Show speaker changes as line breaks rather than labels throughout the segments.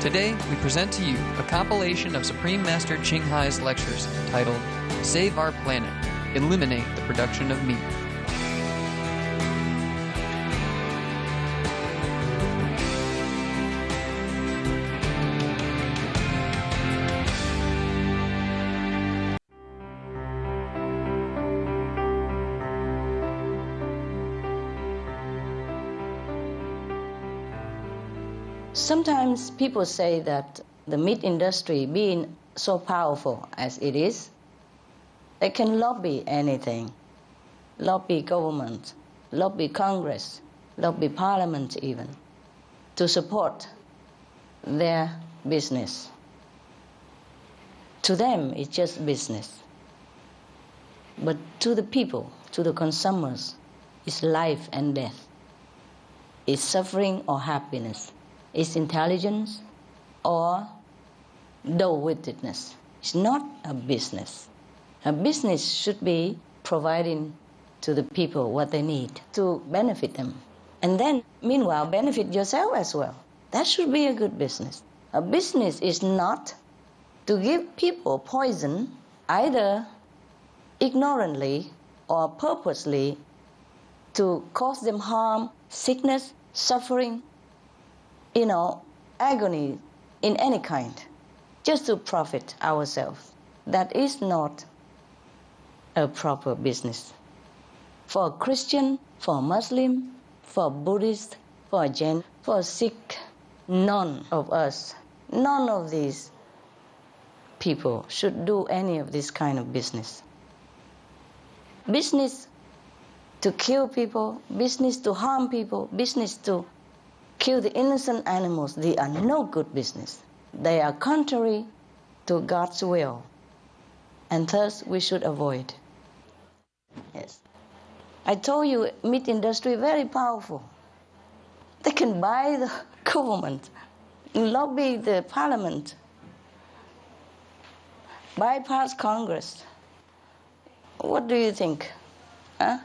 Today, we present to you a compilation of Supreme Master Ching Hai's lectures titled, Save Our Planet, Eliminate the Production of Meat.
Sometimes people say that the meat industry, being so powerful as it is, they can lobby anything, lobby government, lobby Congress, lobby Parliament even, to support their business. To them, it's just business. But to the people, to the consumers, it's life and death. It's suffering or happiness. It's intelligence or dull-wittedness. It's not a business. A business should be providing to the people what they need to benefit them. And then, meanwhile, benefit yourself as well. That should be a good business. A business is not to give people poison either ignorantly or purposely to cause them harm, sickness, suffering, agony in any kind, just to profit ourselves. That is not a proper business. For a Christian, for a Muslim, for a Buddhist, for a Jain, for a Sikh, none of us, none of these people should do any of this kind of business. Business to kill people, business to harm people, business to kill the innocent animals, they are no good business. They are contrary to God's will, and thus we should avoid. Yes. I told you, meat industry very powerful. They can buy the government, lobby the parliament, bypass Congress. What do you think? Huh?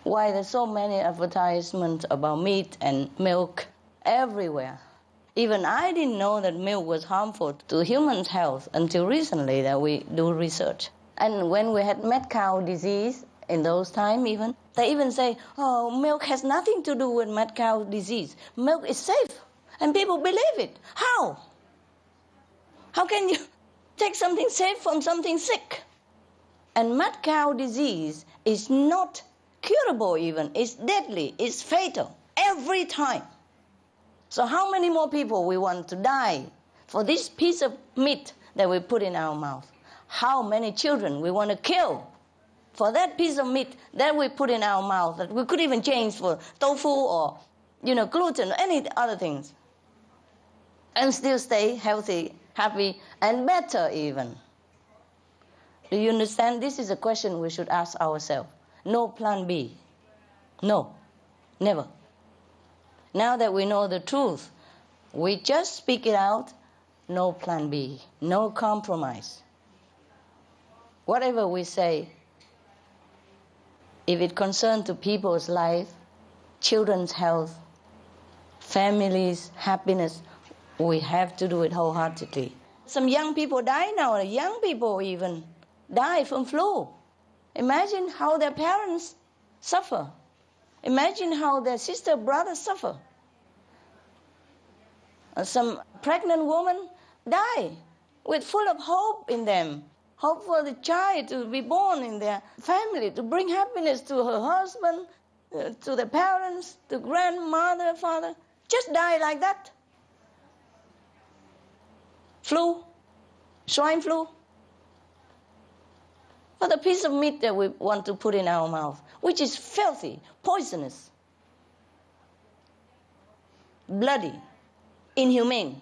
Why there's so many advertisements about meat and milk everywhere? Even I didn't know that milk was harmful to human health until recently that we do research. And when we had mad cow disease in those times even, they even say, oh, milk has nothing to do with mad cow disease. Milk is safe. And people believe it. How? How can you take something safe from something sick? And mad cow disease is not curable even. It's deadly. It's fatal every time. So how many more people we want to die for this piece of meat that we put in our mouth? How many children we want to kill for that piece of meat that we put in our mouth that we could even change for tofu or gluten or any other things and still stay healthy, happy, and better even? Do you understand? This is a question we should ask ourselves. No plan B. No, never. Now that we know the truth, we just speak it out. No plan B, no compromise. Whatever we say, if it concerns to people's life, children's health, families' happiness, we have to do it wholeheartedly. Some young people die now, young people even die from flu. Imagine how their parents suffer. Imagine how their sister, brothers suffer. Some pregnant women die with full of hope in them. Hope for the child to be born in their family, to bring happiness to her husband, to the parents, to grandmother, father. Just die like that. Flu, swine flu. For the piece of meat that we want to put in our mouth, which is filthy, poisonous, bloody, inhumane.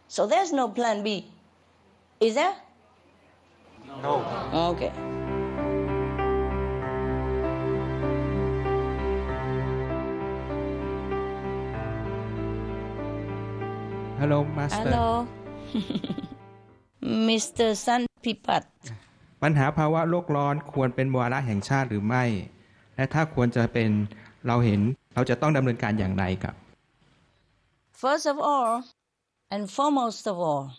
So there's no plan B. Is there?
No.
Okay.
Hello, Master.
Hello. Mr. Sanpipat.
ปัญหาภาวะโลกร้อนควรเป็นวาระแห่งชาติหรือไม่ และถ้าควรจะเป็นเราจะต้องดำเนินการอย่างไรครับ
First of all, and foremost of all,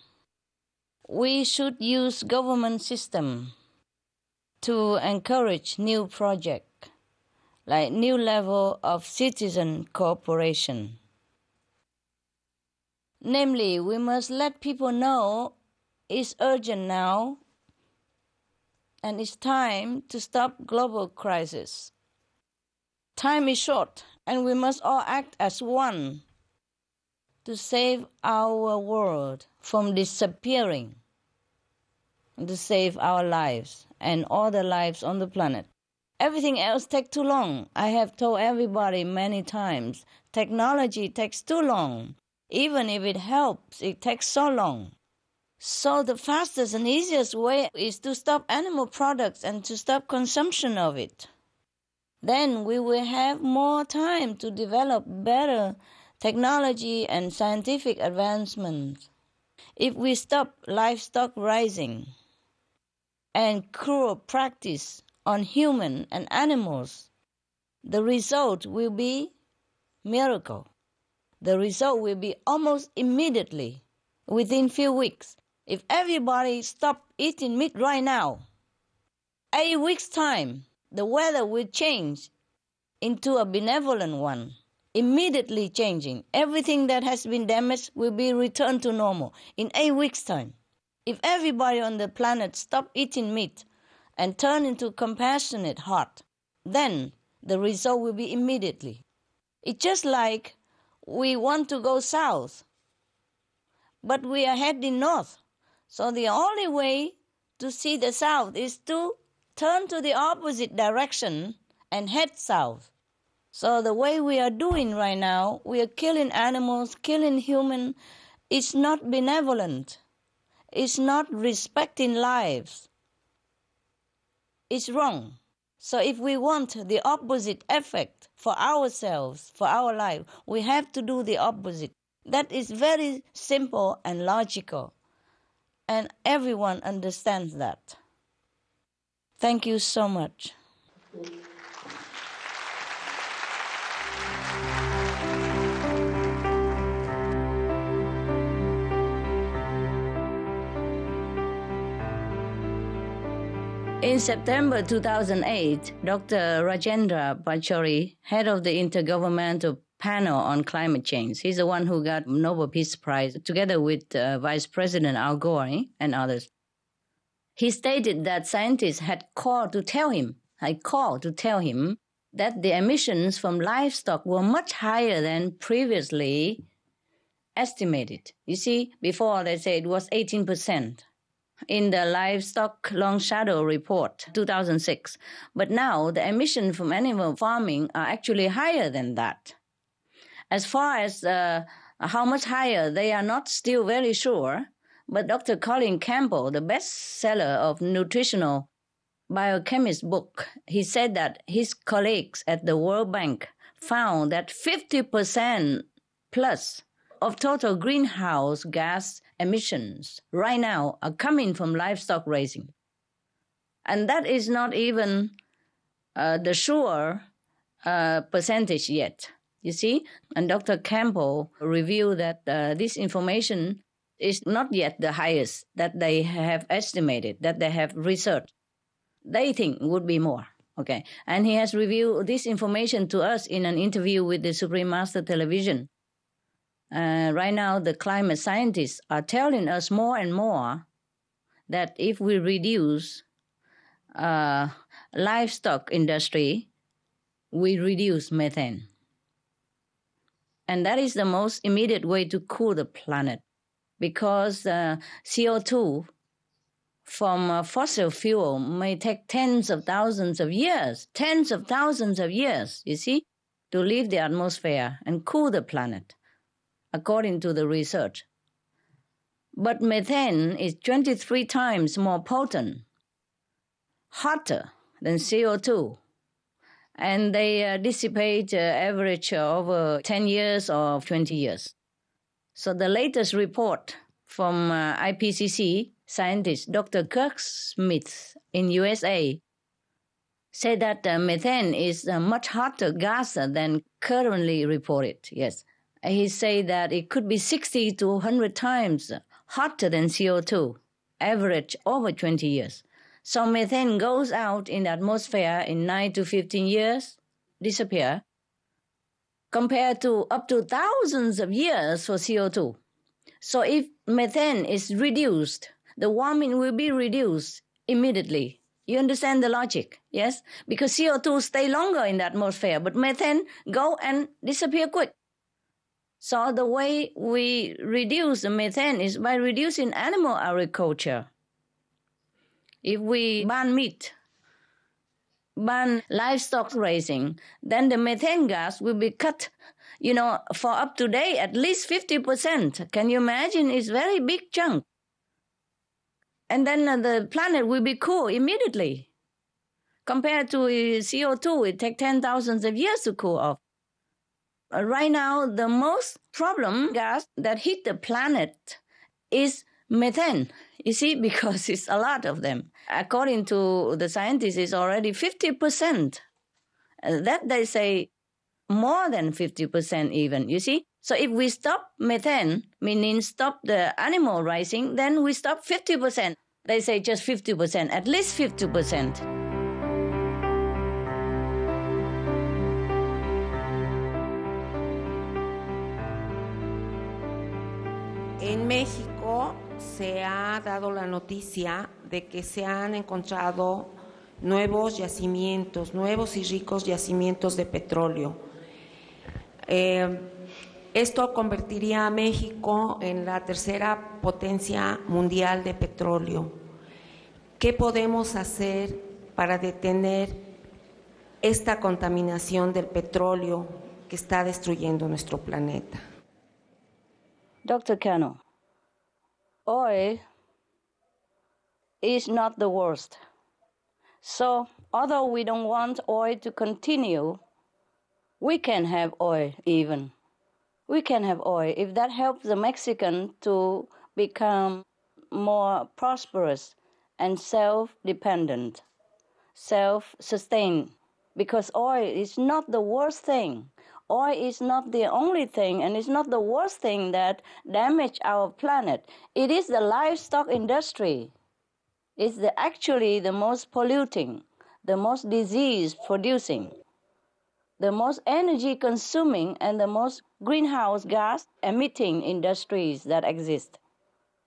we should use government system to encourage new project, like new level of citizen cooperation. Namely, we must let people know it's urgent now and it's time to stop global crisis. Time is short and we must all act as one to save our world from disappearing, to save our lives and all the lives on the planet. Everything else takes too long. I have told everybody many times, technology takes too long. Even if it helps, it takes so long. So the fastest and easiest way is to stop animal products and to stop consumption of it. Then we will have more time to develop better technology and scientific advancements. If we stop livestock raising and cruel practice on human and animals, the result will be miracle. The result will be almost immediately, within few weeks. If everybody stop eating meat right now, 8 weeks' time, the weather will change into a benevolent one, immediately changing. Everything that has been damaged will be returned to normal in 8 weeks' time. If everybody on the planet stop eating meat and turn into compassionate heart, then the result will be immediately. It's just like we want to go south, but we are heading north. So the only way to see the south is to turn to the opposite direction and head south. So the way we are doing right now, we are killing animals, killing humans. It's not benevolent. It's not respecting lives. It's wrong. So if we want the opposite effect for ourselves, for our life, we have to do the opposite. That is very simple and logical. And everyone understands that. Thank you so much. In September 2008, Dr. Rajendra Pachauri, head of the Intergovernmental Panel on Climate Change, he's the one who got Nobel Peace Prize together with Vice President Al Gore and others. He stated that scientists had called to tell him that the emissions from livestock were much higher than previously estimated. You see, before they said it was 18%. In the Livestock Long Shadow Report, 2006. But now the emissions from animal farming are actually higher than that. As far as how much higher, they are not still very sure. But Dr. Colin Campbell, the bestseller of nutritional biochemist book, he said that his colleagues at the World Bank found that 50% plus of total greenhouse gas emissions right now are coming from livestock raising. And that is not even the sure percentage yet, you see. And Dr. Campbell revealed that this information is not yet the highest that they have estimated, that they have researched. They think would be more. Okay. And he has revealed this information to us in an interview with the Supreme Master Television. Right now, the climate scientists are telling us more and more that if we reduce livestock industry, we reduce methane. And that is the most immediate way to cool the planet, because CO2 from fossil fuel may take tens of thousands of years, you see, to leave the atmosphere and cool the planet, according to the research. But methane is 23 times more potent, hotter than CO2. And they dissipate average over 10 years or 20 years. So the latest report from IPCC scientist Dr. Kirk Smith in USA said that methane is a much hotter gas than currently reported, yes. He said that it could be 60 to 100 times hotter than CO2, average over 20 years. So methane goes out in the atmosphere in 9 to 15 years, disappear, compared to up to thousands of years for CO2. So if methane is reduced, the warming will be reduced immediately. You understand the logic, yes? Because CO2 stay longer in the atmosphere, but methane go and disappear quick. So the way we reduce the methane is by reducing animal agriculture. If we ban meat, ban livestock raising, then the methane gas will be cut, for up to date at least 50%. Can you imagine? It's a very big chunk. And then the planet will be cool immediately. Compared to CO2, it takes 10,000 of years to cool off. Right now, the most problem gas that hit the planet is methane, you see, because it's a lot of them. According to the scientists, it's already 50%. That they say more than 50% even, you see. So if we stop methane, meaning stop the animal rising, then we stop 50%. They say just 50%, at least 50%.
En México se ha dado la noticia de que se han encontrado nuevos yacimientos, nuevos y ricos yacimientos de petróleo. Esto convertiría a México en la tercera potencia mundial de petróleo. ¿Qué podemos hacer para detener esta contaminación del petróleo que está destruyendo nuestro planeta?
Dr. Cano, oil is not the worst. So, although we don't want oil to continue, we can have oil even. We can have oil if that helps the Mexican to become more prosperous and self-dependent, self-sustained. Because oil is not the worst thing. Oil is not the only thing, and it's not the worst thing that damage our planet. It is the livestock industry. It's actually the most polluting, the most disease-producing, the most energy-consuming, and the most greenhouse gas-emitting industries that exist.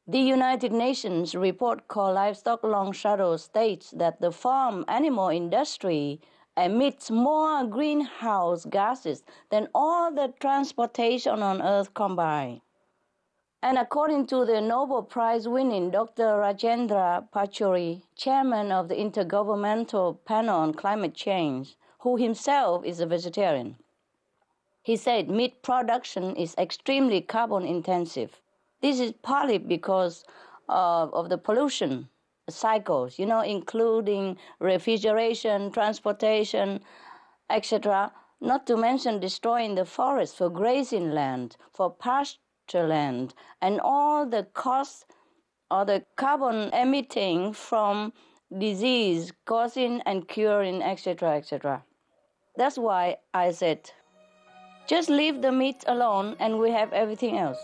The United Nations report called Livestock Long Shadow states that the farm animal industry emits more greenhouse gases than all the transportation on Earth combined. And according to the Nobel Prize-winning Dr. Rajendra Pachauri, chairman of the Intergovernmental Panel on Climate Change, who himself is a vegetarian, he said meat production is extremely carbon intensive. This is partly because of the pollution cycles, including refrigeration, transportation, etc., not to mention destroying the forest for grazing land, for pasture land, and all the costs or the carbon emitting from disease causing and curing, etc., etc. That's why I said, just leave the meat alone and we have everything else.